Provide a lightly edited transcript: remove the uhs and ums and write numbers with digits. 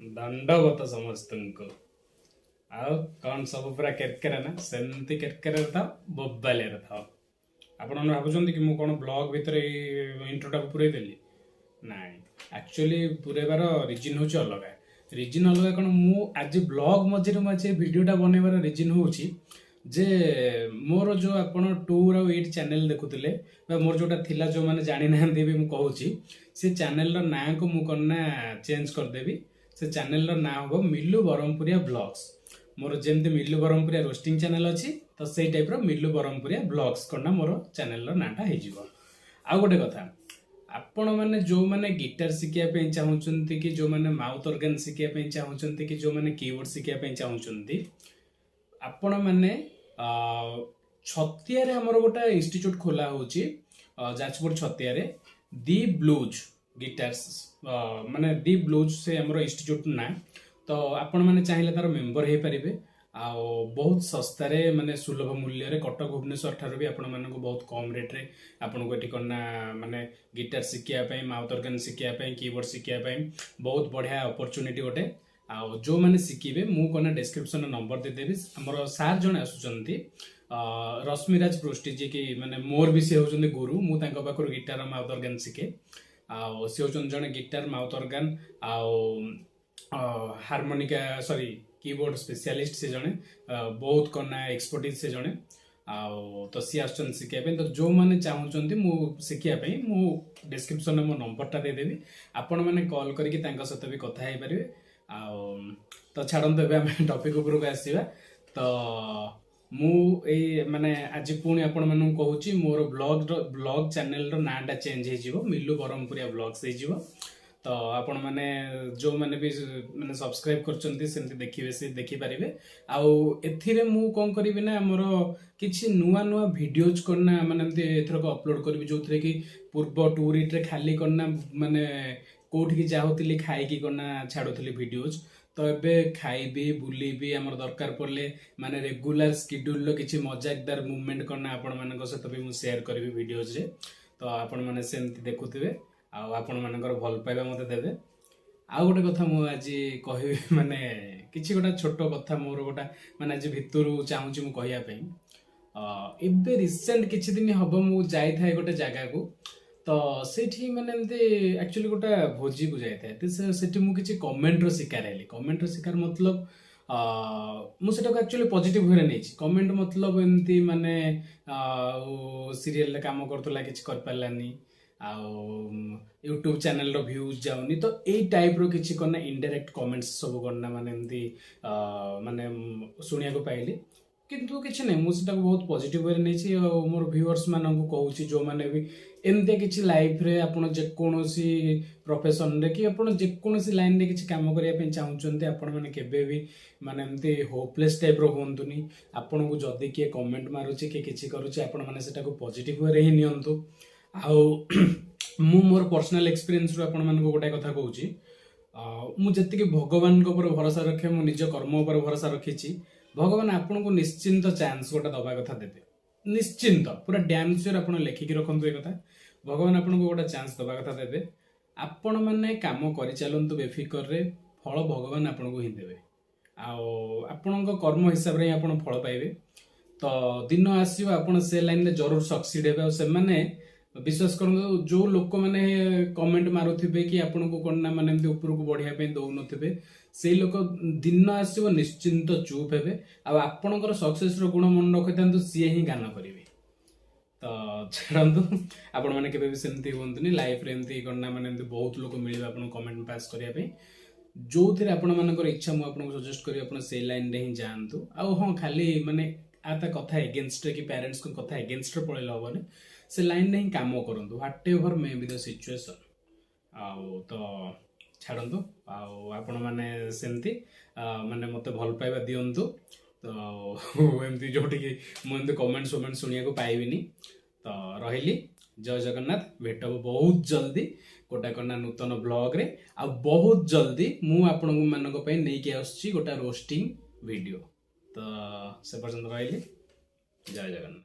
दंडवत समस्त आउ कौन सब पूरा केरकेरा ना सेमती केरकेरा था बोबाले था आपण भावुं कि मुझे कौन ब्लॉग भितर इंट्रोटा को पूरे देली ना एक्चुअली पूरेबार रिजन हूँ अलग रिजन अलग कौन मु आज ब्लॉग मझे मुझे भिडटा बनइबार रिजन हूँ जे मोर जो आपण 2 और 8 चैनल देखुले मोर जोटा थिला जो माने जानि ना भी मु कहूची से चैनल रो ना को मु करना चेंज कर देबी से चैनल रो ना हो मिल्लू बरमपुरिया ब्लॉग्स मोर जेमते मिल्लू बरमपुरिया रोस्टिंग चैनल अछि तो सेई टाइप रो मिल्लू बरमपुरिया ब्लॉग्स करना मोर चैनल रो नाटा हे जिवो आ गोटे कथा आपण माने जो माने गिटार शिखिया पे चाहउचंती कि जो माने माउथ ऑर्गन शिखिया पे चाहउचंती कि जो माने कीबोर्ड शिखिया पे चाहउचंती आपण माने छतिया रे हमर गोटा इंस्टीट्यूट खोला होची जाजपुर छतिया रे दी ब्लूज गिटार्स माने दी ब्लूज से हमर इंस्टीट्यूट ना तो आपण माने चाहिए तार मेंबर हे परिबे आ बहुत सस्ता रे माने सुलभ मूल्य रे कटक भुवनेश्वर ठार भी आपण मानक बहुत कम रेट रे आपण को एठी करना माने गिटार शिखिया पे माउथ ऑर्गन शिखिया पे कीबोर्ड शिखिया पे बहुत बढ़िया अपॉर्चुनिटी गोटे आ जो माने शिखिबे मु कोना डिस्क्रिप्शन नंबर दे देबी हमर सार जण आसुचंती रश्मिराज पृष्टि जी की माने मोर भी से होचंदी गुरु मु तांका पाखर गिटार माउथ ऑर्गन शिखे आ से होचन जण गिटार माउथ ऑर्गन आ हार्मोनिका सॉरी कीबोर्ड स्पेशलिस्ट से जणे बहुत करना एक्सपर्टीज से जणे तो सी आसन शिखिया पे तो जो माने चाहउचंती मु शिखिया पे मु डिस्क्रिप्शन में मो नंबर टा दे देबी आपण माने कॉल करके तांका साथ भी कथा हे परिबे तो छाड़ते आम टपिक उपरक आसवा तो मु माने आज पुणी आपण मानू कहूँ मोर ब्लॉग चैनल नाटा चेंज हो मिल्लू बरमपुरिया ब्लॉग्स हो तो आपण माने जो माने भी माने सब्सक्राइब करचंती सेमती देखिबे से देखि परिबे आउ एथिरे मु कोन करिबे ना हमर किछि नुवा नुवा वीडियोज करना माने एमती एथरक अपलोड करबी जोथरे कि पूर्व टूरिट रे खाली करना माने कोठी की जाउतली खाई की करना छाडुतली वीडियोज तो एबे खाइबी बुलीबी हमर दरकार पड़ले माने रेगुलर शेड्यूल लो किछि मजाकदार मूवमेंट करना आपण मानक सहित भी मु शेयर करबी वीडियोज रे तो आपण माने सेमती देखुथिबे आ आपण मानकर भल पाइबा मते देबे आ गोटे कथा मु आज कहबी माने किछि गोटा छोट कथा मोर गोटा माने आज भितरु चाहूची मु कहिया पई एबे रिसेंट किछि दिन हबो मु जाई थाए गोटे जगह को तो सेठी माने एमते एक्चुअली गोटा भोजी को जाई थाए तो सेठी मु किछि कमेंट रो शिकार हेली कमेंट रो शिकार मतलब मु सेटा को एक्चुअली पॉजिटिव होरे नै छी कमेंट मतलब एमती माने सीरियल ले काम करतला किछि कर पालानी आ यूट्यूब चैनल रो व्यूज जाउनी तो ए टाइप रो किछि करना इनडायरेक्ट कमेंट्स सब करना माने एमती माने सुनिया को पाइली किंतु किछि नै मु सेटा को बहुत पॉजिटिव वे नै छी मोर व्यूअर्स मानन को कहूची जो माने भी एमते किछि लाइफ रे आपण जे कोनोसी प्रोफेशन रे कि आपण जे कोनोसी लाइन रे किछि काम करिया पे चाहउचंती आपण माने केबे भी माने एमते होपलेस टाइप रो होंतुनी आपण को जदी के कमेंट मारुची के किछि करूची आपण माने सेटा को पॉजिटिव वे रे ही नियंतु आउ मु मोर पर्सनल एक्सपीरियंस रो आपण मान को गोटे कथा कहूची मु जति के भगवान को ऊपर भरोसा रखे मु निज कर्म ऊपर भरोसा रखिची भगवान आपण को निश्चिंत चांस गोटे दबा कथा देबे निश्चिंत पूरा डैम श्योर आपण लेखिकी रखंतु ए कथा भगवान आपण को गोटे चांस दबा कथा देबे आपण माने काम करि चलंतु बेफिकर रे फल भगवान आपण को ही देबे आउ आपण को कर्म हिसाब रे आपण फल पाइबे तो दिन आसीबो आपण से लाइन रे जरूर सक्सीड हेबे से माने विश्वास करूँ जो लोक मैंने कमेंट मारुथिबे कि आपण को करना माने एमती ऊपर को बढ़िया पे दउ नथिबे से लोक दिन आसीबो निश्चिंत चुप हेबे आ आपणकर सक्सेस रो गुण मन रखिथांतु सी ही गान करिवे तो छाड़ंतु आपण माने केबे भी सेमती होंतुनी लाइफ रे एमती करना माने एमती बहुत लोक मिलिबे आपण कमेंट पास करिया पे जो थिरे आपण मानकर इच्छा मु आपण को सजेस्ट करी आपण से लाइन रे ही जानतु आ हां खाली माने आता कथा अगेंस्ट कि पेरेंट्स को कथा अगेंस्ट रे पळेला होबने से लाइन नहीं काम करंतु what ever may be the situation आउ तो छाड़ंतु आपण माने सेमती माने मते भल पाइबा दियंतु तो एमती जोठी कि मु एमती कमेंट सुनिया को पाइबिनी तो रहिली जय जगन्नाथ भेटब बहुत जल्दी गोटा करना नूतन ब्लॉग रे आ बहुत जल्दी मु आपण मानक पई नै के आछी गोटा रोस्टिंग वीडियो तो से पर्यंत रहिली जय जगन्नाथ।